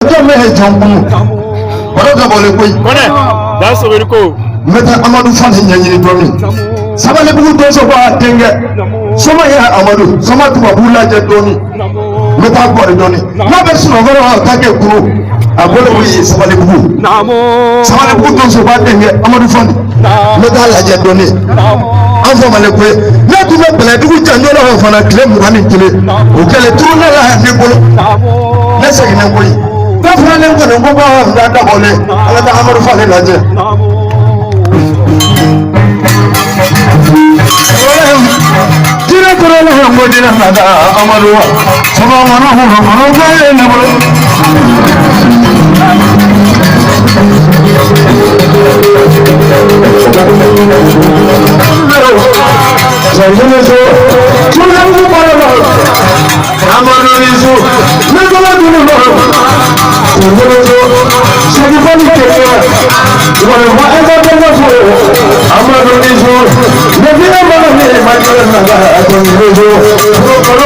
That's very cool. Meta Amadou Fane nyanyiri doni. Sama le bugu doso ba tenge. Sama ya Amadou, sama tuba bula je doni. Meta bori doni. Na be suno goro kake kuru. Abole wi sama le bugu. Sama le bugu doso ba tenge Amadou Fane. Meta la je doni. Anfo male kwe. Na tuba bele dugu janjola ho fana kile mugani kile. O kele turuna la ne bolo. Na se ina koyi. Na fana le ngone ngomba wa da bole. Ala da Amadou Fane la je. Tira corona hango dina nada amaruwa sama mana ho mano gaye na bolo Sajene so tuna mu parala amanu isu ne kola dinu no Sajene so sajibani kekwa wa ega dena so amanu isu ne dina mana ne majira naga atonu so kolo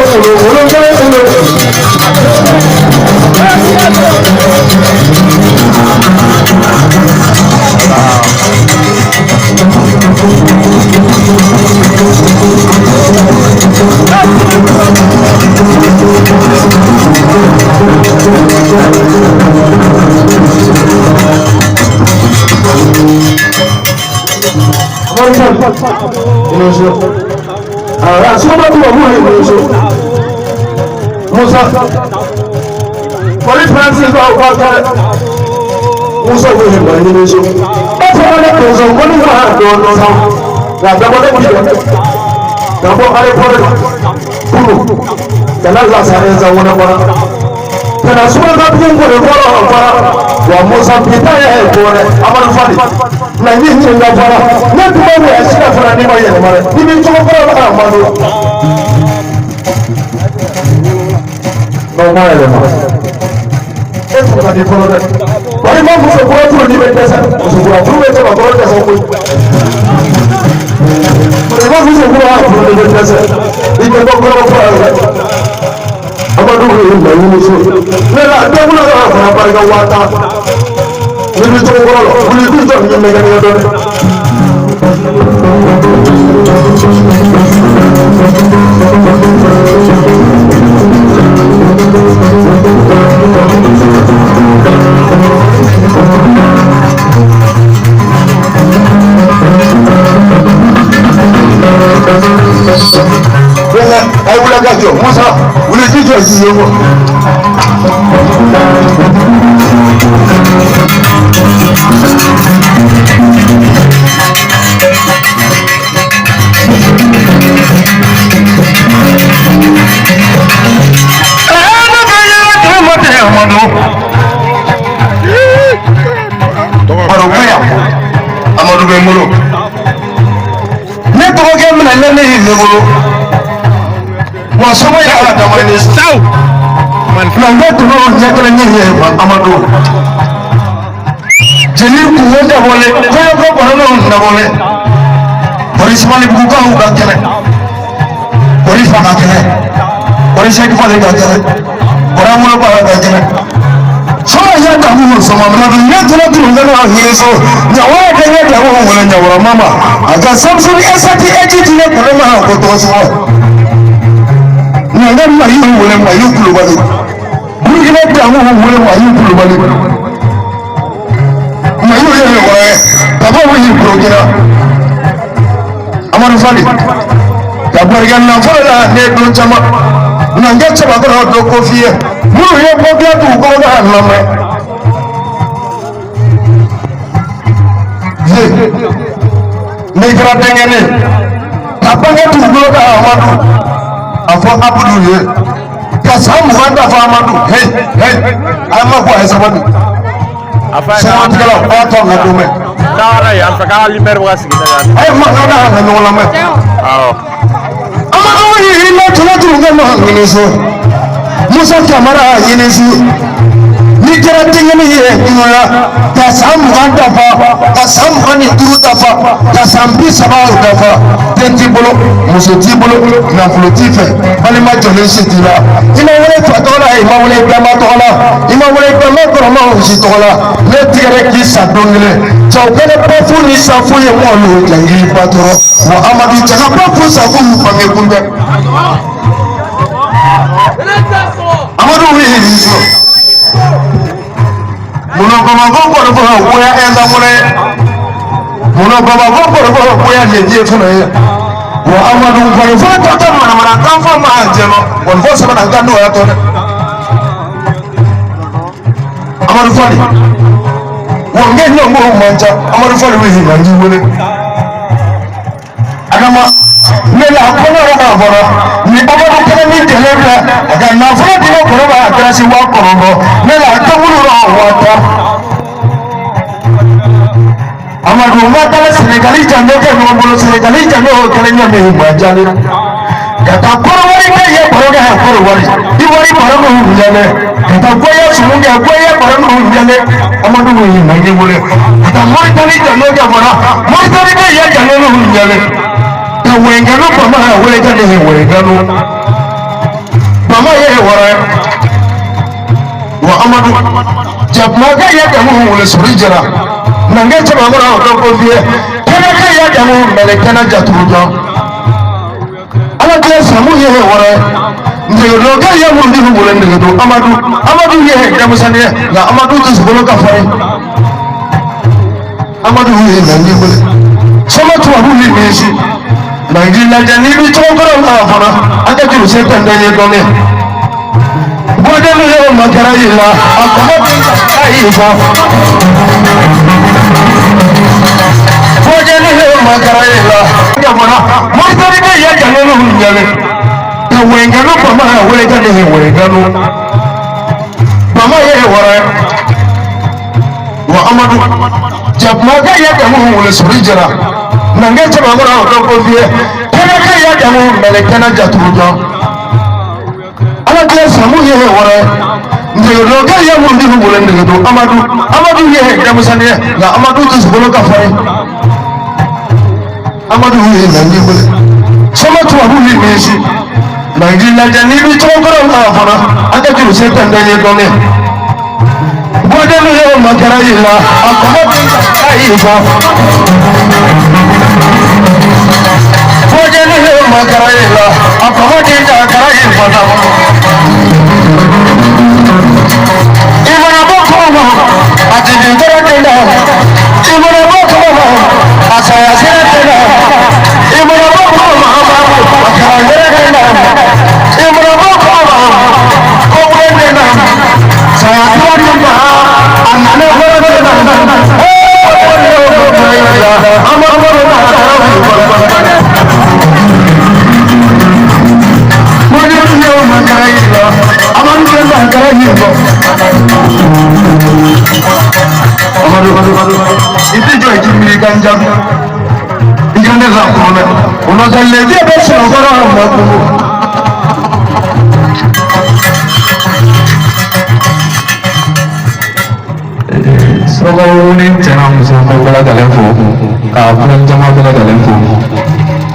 Musa, Holy Francis of Water, Musa will have been in so. That's all that goes on. One of our doors, that double the last is a one of our. Then I saw that thing for the water of our Musa Peter for our family. Like this in the water, not to go where I see for anybody. Even to go our mother. No matter what you follow that. Why not go to the desert? So we are doing it about the whole. But what is the desert? We can go for about doing the don't know the water. We will do we make I will have got you. Musa, will you teach us you? Amadou Bemolo. Ne toge mena lele hizebolo. Wa somo ya ala mani saw. Man flango to no nyakala nyiye Amadou. Jeli ku wonda bole, ko bono na bole. Police mani buka hu ka kene. Police fa ka kene. Police ki fa ka kene. Ora mo ba ka kene. So ya da mu so ma na ne tuna tuna na hizo. Ya wa da ne da mu wala nya wala mama. Aga Samsung SAT AGT ne ko ma ko to so. Ni ga ma yi wala ma yi kulu bali. Buru ne da mu wala ma yi kulu bali. Ma yi wala wa ta ba mu yi kulu gina. Amanu fali. Ya bargan na fara ne don chama. Na ngatsa ba ko do ko fiye. Muru ye ko bia tu ko na lame. Ye. Ne gra tengene. Apa ke tu ko da Amadu. Afo Abudu ye. Ka sam wanda fa Amadu. Hey. Ama ko esa bani. Apa sama kala auto na do me. Dara ya alfaka limer wasi kita. Ay ma na no lame. Amadu ye na tuna tu ko ma ngini so. Musa Kamara yinisi ni jara tingani ye inola ka sam ganda fa ka sam ni duru dafa ka san 30 dafa den t'i bolo muso t'i bolo nafolo t'i fɛ balima jɔlen si t'i la i ma wele fa tɔgɔ la i ma wele dama tɔgɔ la i ma wele dama kɔrɔma si tɔgɔ la ne tigɛra k'i sa don kelen cɛw kɛnɛ bafu ni safu ye mɔlu jangiri ba tɔrɔ wa amadu jaga bafu safu y'u bange kunbɛ amadu wuli ni so munokoma ko kɔrɔfɔ bonya ɛnda mɔnɛ munokoma ko kɔrɔfɔ bonya lejie fana ye wa amadu kɔrɔfɔ tɔtɔ manamana kan fɔ ma jɛnɔ kɔrɔfɔ sɛbɛnna kan n'o y'a tɔ dɛ amadu fɔli wa n kɛ ɲɔ mɔgɔw man ca amadu fɔli bɛ yen nka n wele adama ne la kɔnɔ yɛrɛ b'a fɔra ni amadu kɛnɛ ni kɛlɛ bila a ka nafolo di ne kɔrɔ b'a kɛrɛsi 9,000 ne la tɔmulu la 10,000 amadu ma taa Senegali janjo kɛ ɲɔgɔn bolo Senegali janjo kɛlɛ ɲɔgɔn ye ma jali ka taa kɔrɔ wari kɛ ye baro kɛ kɔrɔ wari i wari baro ninnu ɲɛnɛ ka taa goya sumu kɛ goya baro ninnu ɲɛnɛ amadu ko ye na ye wele ka taa Moritani janjo kɛ fana Moritani kɛ ye janjo ninnu ɲɛnɛ ka wɛngɛnu bama ya wele ka ne ye wɛngɛnu bama ye wɔrɛ wa amadu jakuma kɛ ye jamu wele sori jara nange cɛbakɔrɔ o dɔn ko fiyɛ kɛnɛ kɛ ye jamu mɛlɛ kɛnɛ jaturu dɔn ala kɛ samu ye wɔrɛ ndegedo kɛ ye mun di wele ndegedo amadu ye denmisɛnnin ye nka amadu tɛ sogolo ka fɔ ye amadu ye nange wele sɔmɔ tubabu ni misi nangi lajɛ n'i bi cɛbakɔrɔ la fana an ka juru se tɛntɛ ye dɔɔni bɔdɛlu ye makara yi la a kɔmɔ tɛ ka yi fɔ bɔdɛlu ye makara yi la ka fana mɔtɔri bɛ ye janɛlu ɲɛlɛ ka wɛngɛlu bama ya wele ka ne ye wɛngɛlu bama ye wɔrɛ wa amadu jakuma ka ye jamu wele sori jara nange cɛbakɔrɔ o dɔn ko fiyɛ kɛnɛ ka ye jamu mɛlɛ kɛnɛ jaturu dɔn ala kɛ samu ye wɔrɛ ndegedo kɛ ye mun di wele ndegedo amadu ye denmisɛnnin ye nka amadu tɛ sogolo ka fɔ ye amadu ye nange wele sɔmɔ tubabu ni misi nangi lajɛ n'i bi cɛbakɔrɔ la fana an ka juru se tɛntɛ ye dɔɔni bɔdɛlu ye makara yi la a kɔmɔ tɛ ka yi fɔ bɔdɛlu ye makara yi la a kɔmɔ tɛ ka kara yi fɔ i mana bɔ kɔrɔ ma a jigin kɔrɔ tɛ la i mana bɔ kɔrɔ ma a saya sira tɛ la i mana bɔ kɔrɔ ma a kalan wɛrɛ tɛ la i mana bɔ kɔrɔ ma ko wɛrɛ tɛ la saya tura tɛ la a nana wɛrɛ tɛ la iti jɔ iti miri kan jam i ka ne la kɔnɔ o nɔ tɛ lɛjɛ bɛ sɔrɔ kɔrɔ ma kumu sɔgɔw ni cɛna muso bɛɛ bɛ lajɛlen fo ka fɛn caman bɛɛ lajɛlen fo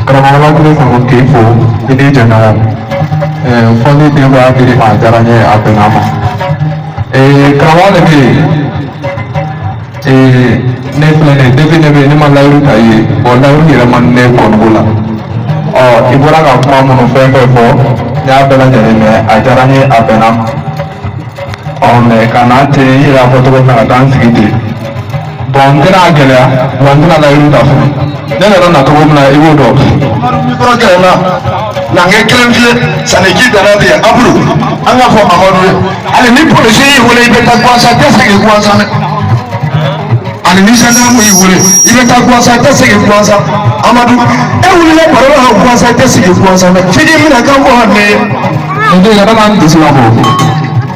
karamɔgɔ bɛ kɔnɔ k'i fo i ni jɛɲɔgɔn fɔli den b'a kiri ma a diyara n ye a bɛnna ma karamɔgɔ de bɛ yen ne filɛ nin depuis ne bɛ yen ne ma layiru ta ye layiru yɛrɛ ma ne kɔnɔko la i bɔra ka kuma minnu fɛn fɛn fɔ ne y'a bɛɛ lajɛlen mɛn a diyara n ye a bɛnna mɛ ka n'an ten i yɛrɛ y'a fɔ cogo min na ka taa n sigi ten n tɛna gɛlɛya wa n tɛna layiru ta fana ne nana na cogo min na i b'o dɔn. mikɔrɔ gɛlɛnna n'an kelen fiyɛ sanni ji dana bɛ yen abulu an k'a fɔ amadu ye hali ni polisi y'i wele i bɛ taa gansan tɛ segin gansan dɛ ani ni gendarme y'i wele i bɛ taa gansan tɛ segin gansan amadu e wulila baro la gansan tɛ segin gansan dɛ f'i k'i minɛ kan fɔ ne ye. n tɛ yɛrɛ n'an dusu la bɔ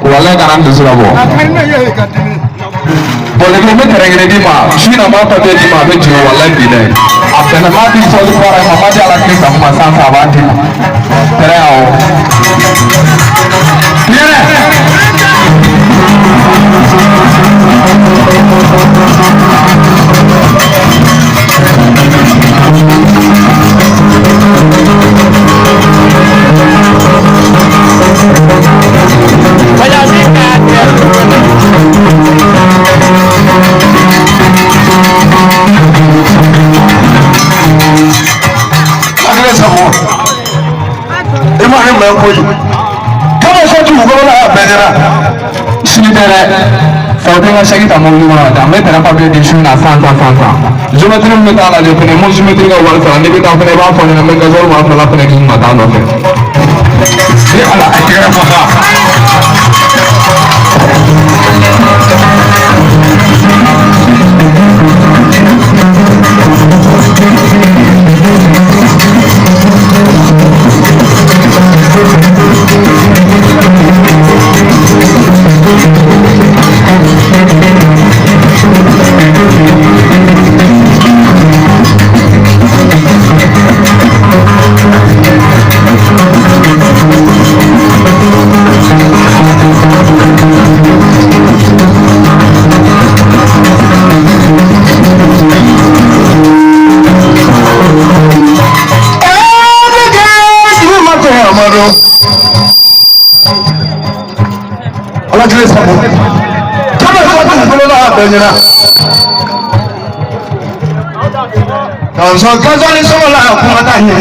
wala kana n dusu la bɔ. bɔnɛgɛ bɛ tɛrɛgɛrɛ di ma sini ma papiye di ma a bɛ jigin wala bi dɛ a bɛnna n'a bi fɔli fɔra ma ma di ala tile ka kuma sanfɛ a b'a di tɛrɛ awɔ. koyi kama so tu ko la bedera Sinidere Faudra sagi tamu lima ada, me tera pakai di sini na fan. Zometri me tala je pene, mo zometri ka wal fan, ni kita pene ba fan na me gazor ma fan pene king mata no pene. Ye ala akira maka. So kazali so la kuma ta ne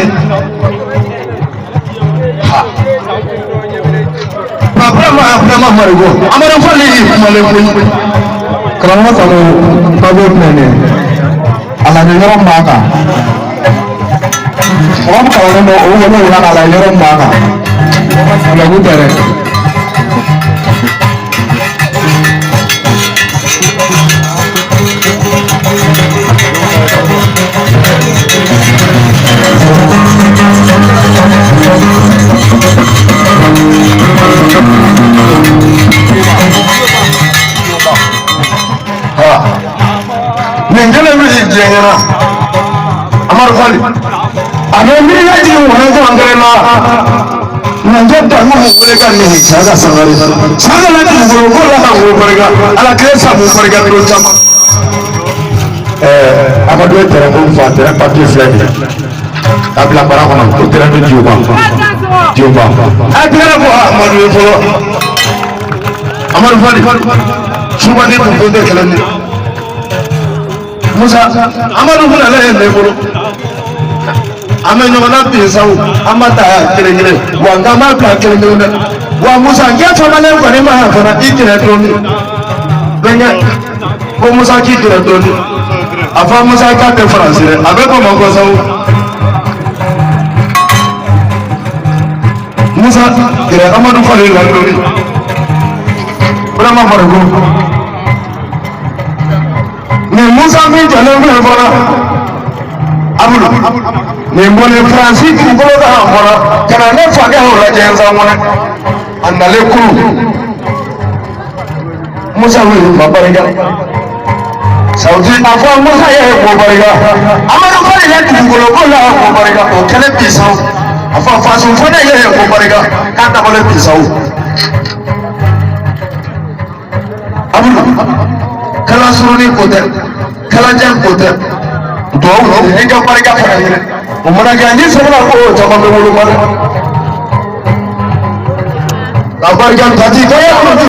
Papa marigo amara fali kuma le ko Kerana sama babu ni, ala ni orang baka. Orang kalau mau orang ala ni orang baka. Lagu terek. Ningele mimi jengena amar fali ame mimi ya ji wona ko angare na nanje ta mu bole ka ni saga sangare saga la ti bolo ko la ko korega ala kresa mu korega to chama amadu tere ko fa tere papier flèche abla bara ko ko tere do juba adira ko amadu folo amar fali suba ni ko de kelani Musa amadu fula la yende bolo ame nyona pisawu amata kelengere wa ngama ka kelengere wa Musa ngia famale ko ne ma fara ikire toni benya ko Musa ki dire toni afa Musa ka te français abe ko mo ko sawu Musa dire amadu fula la toni vraiment fargo ni Musa mi jale mi fara abudu ni mbone Francis ki bolo da fara kana ne faga ho la jenza mona andale kuru Musa wi babariga Saudi afa Musa ye babariga amadu fari la ki bolo bola babariga o kele pisau afa fasu fana ye babariga ka ta bole pisau abudu kala suruni kote kala jam kote do e ga barga fara ni o mona ga ni sabra ko jama me wulu mare ka barga tati ko